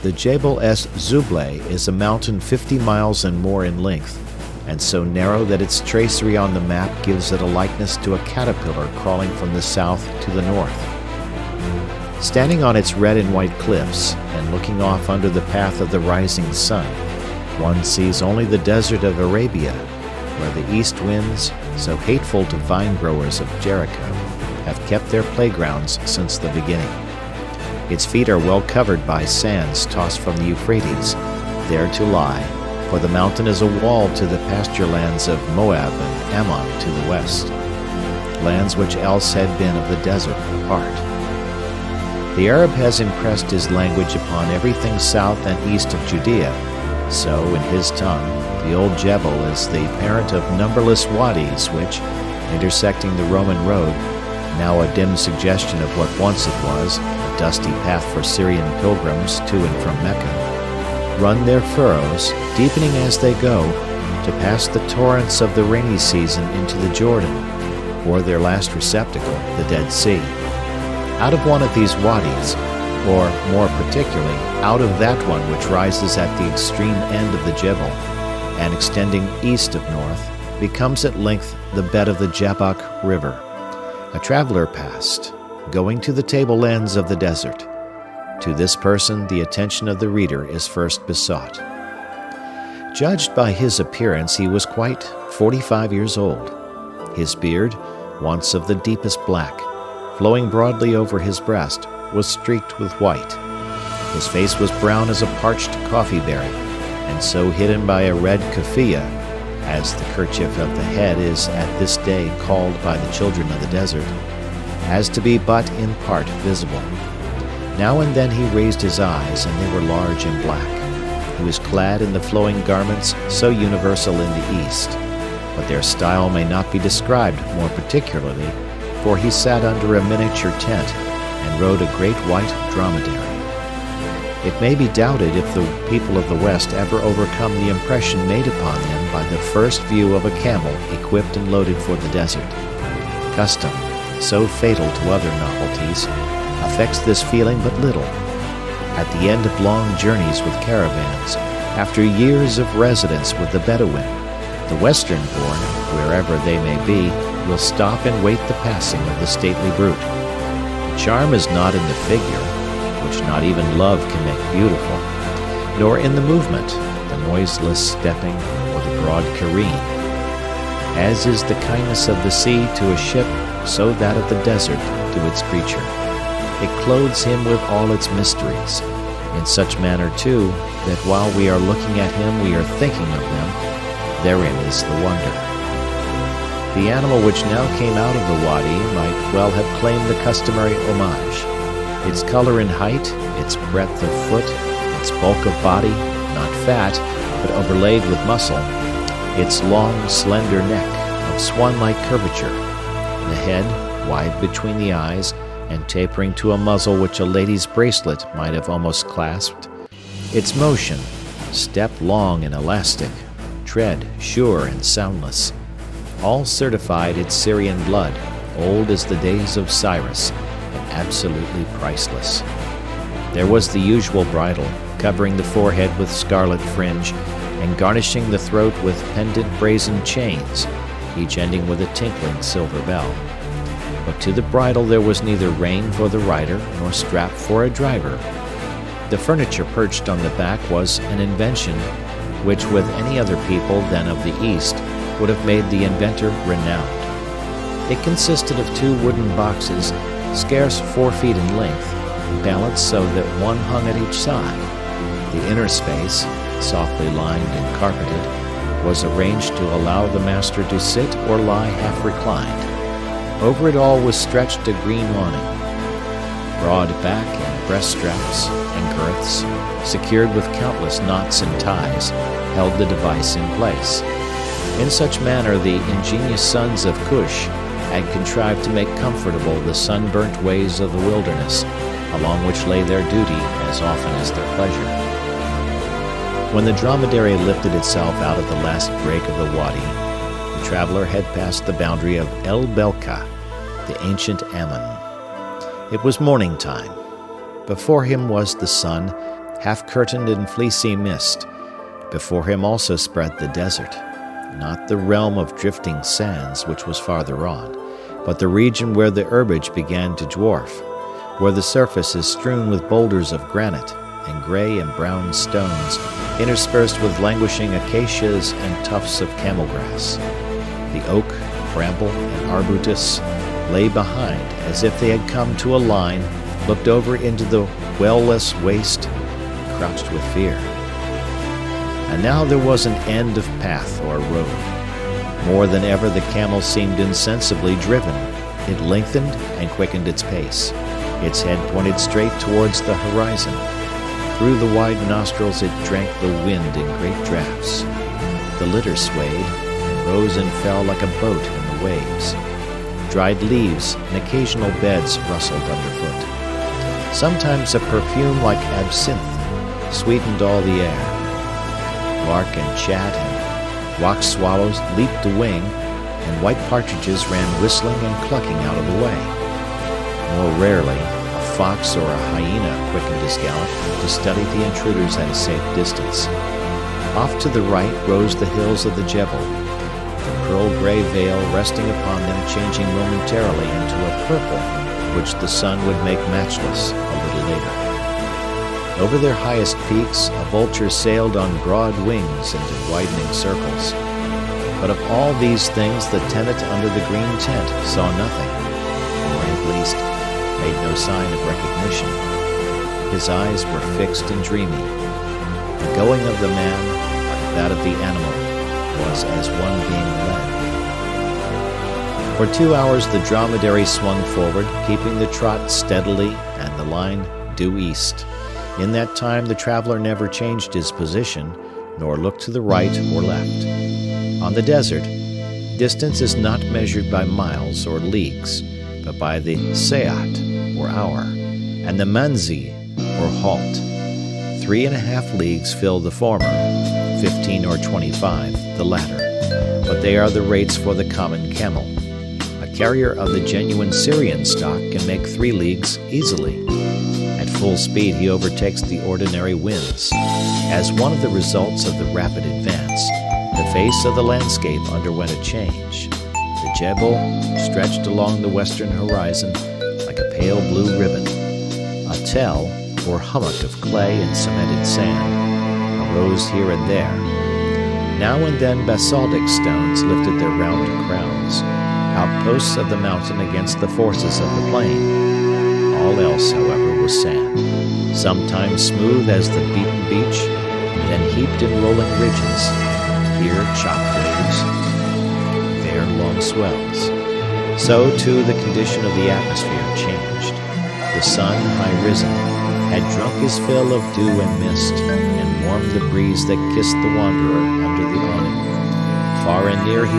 The Jebel es Zubleh is a mountain 50 miles and more in length, and so narrow that its tracery on the map gives it a likeness to a caterpillar crawling from the south to the north. Standing on its red and white cliffs, and looking off under the path of the rising sun, one sees only the desert of Arabia, where the east winds, so hateful to vine growers of Jericho, have kept their playgrounds since the beginning. Its feet are well covered by sands tossed from the Euphrates, there to lie, for the mountain is a wall to the pasture lands of Moab and Ammon to the west, lands which else had been of the desert apart. The Arab has impressed his language upon everything south and east of Judea, so in his tongue the old Jebel is the parent of numberless wadis which, intersecting the Roman road, now a dim suggestion of what once it was, a dusty path for Syrian pilgrims to and from Mecca, run their furrows, deepening as they go, to pass the torrents of the rainy season into the Jordan, or their last receptacle, the Dead Sea. Out of one of these wadis, or more particularly, out of that one which rises at the extreme end of the Jebel, and extending east of north, becomes at length the bed of the Jabbok River. A traveler passed, going to the tablelands of the desert. To this person the attention of the reader is first besought. Judged by his appearance, he was quite 45 years old. His beard, once of the deepest black, flowing broadly over his breast, was streaked with white. His face was brown as a parched coffee berry, and so hidden by a red keffiyeh, as the kerchief of the head is at this day called by the children of the desert, as to be but in part visible. Now and then he raised his eyes, and they were large and black. He was clad in the flowing garments so universal in the East, but their style may not be described more particularly, for he sat under a miniature tent and rode a great white dromedary. It may be doubted if the people of the West ever overcome the impression made upon them by the first view of a camel equipped and loaded for the desert. Custom, so fatal to other novelties, affects this feeling but little. At the end of long journeys with caravans, after years of residence with the Bedouin, the Western-born, wherever they may be, will stop and wait the passing of the stately brute. The charm is not in the figure, which not even love can make beautiful, nor in the movement, the noiseless stepping, or the broad careen. As is the kindness of the sea to a ship, so that of the desert to its creature. It clothes him with all its mysteries, in such manner, too, that while we are looking at him we are thinking of them. Therein is the wonder. The animal which now came out of the wadi might well have claimed the customary homage. Its color and height, its breadth of foot, its bulk of body, not fat, but overlaid with muscle, its long, slender neck, of swan-like curvature, the head, wide between the eyes, and tapering to a muzzle which a lady's bracelet might have almost clasped, its motion, step long and elastic, tread sure and soundless, all certified its Syrian blood, old as the days of Cyrus, and absolutely priceless. There was the usual bridle, covering the forehead with scarlet fringe, and garnishing the throat with pendant brazen chains, each ending with a tinkling silver bell. But to the bridle there was neither rein for the rider, nor strap for a driver. The furniture perched on the back was an invention which with any other people than of the East would have made the inventor renowned. It consisted of two wooden boxes, scarce 4 feet in length, balanced so that one hung at each side. The inner space, softly lined and carpeted, was arranged to allow the master to sit or lie half reclined. Over it all was stretched a green awning. Broad back and breast straps and girths, secured with countless knots and ties, held the device in place. In such manner the ingenious sons of Cush had contrived to make comfortable the sunburnt ways of the wilderness, along which lay their duty as often as their pleasure. When the dromedary lifted itself out of the last break of the wadi, the traveler had passed the boundary of El Belka, the ancient Ammon. It was morning time. Before him was the sun, half curtained in fleecy mist. Before him also spread the desert, not the realm of drifting sands which was farther on, but the region where the herbage began to dwarf, where the surface is strewn with boulders of granite and gray and brown stones, interspersed with languishing acacias and tufts of camel grass. The oak, bramble, and arbutus lay behind as if they had come to a line, looked over into the well-less waste, and crouched with fear. And now there was an end of path or road. More than ever the camel seemed insensibly driven. It lengthened and quickened its pace. Its head pointed straight towards the horizon. Through the wide nostrils it drank the wind in great draughts. The litter swayed, and rose and fell like a boat in the waves. Dried leaves and occasional beds rustled underfoot. Sometimes a perfume like absinthe sweetened all the air. Lark and chat and rock swallows leaped to wing, and white partridges ran whistling and clucking out of the way. More rarely, a fox or a hyena quickened his gallop to study the intruders at a safe distance. Off to the right rose the hills of the Jebel, the pearl-gray veil resting upon them changing momentarily into a purple which the sun would make matchless a little later. Over their highest peaks, a vulture sailed on broad wings into widening circles. But of all these things the tenant under the green tent saw nothing, or at least made no sign of recognition. His eyes were fixed and dreamy. The going of the man, like that of the animal, was as one being led. For 2 hours the dromedary swung forward, keeping the trot steadily and the line due east. In that time the traveler never changed his position, nor looked to the right or left. On the desert, distance is not measured by miles or leagues, but by the se'at, or hour, and the manzi, or halt. 3.5 leagues fill the former, 15 or 25 the latter, but they are the rates for the common camel. A carrier of the genuine Syrian stock can make 3 leagues easily. At full speed he overtakes the ordinary winds. As one of the results of the rapid advance, the face of the landscape underwent a change. The Jebel stretched along the western horizon like a pale blue ribbon. A tell, or hummock of clay and cemented sand, arose here and there. Now and then basaltic stones lifted their round crowns, outposts of the mountain against the forces of the plain. All else, however, was sand, sometimes smooth as the beaten beach, then heaped in rolling ridges, here chopped waves, there long swells. So, too, the condition of the atmosphere changed. The sun, high risen, had drunk his fill of dew and mist, and warmed the breeze that kissed the wanderer under the awning. Far and near he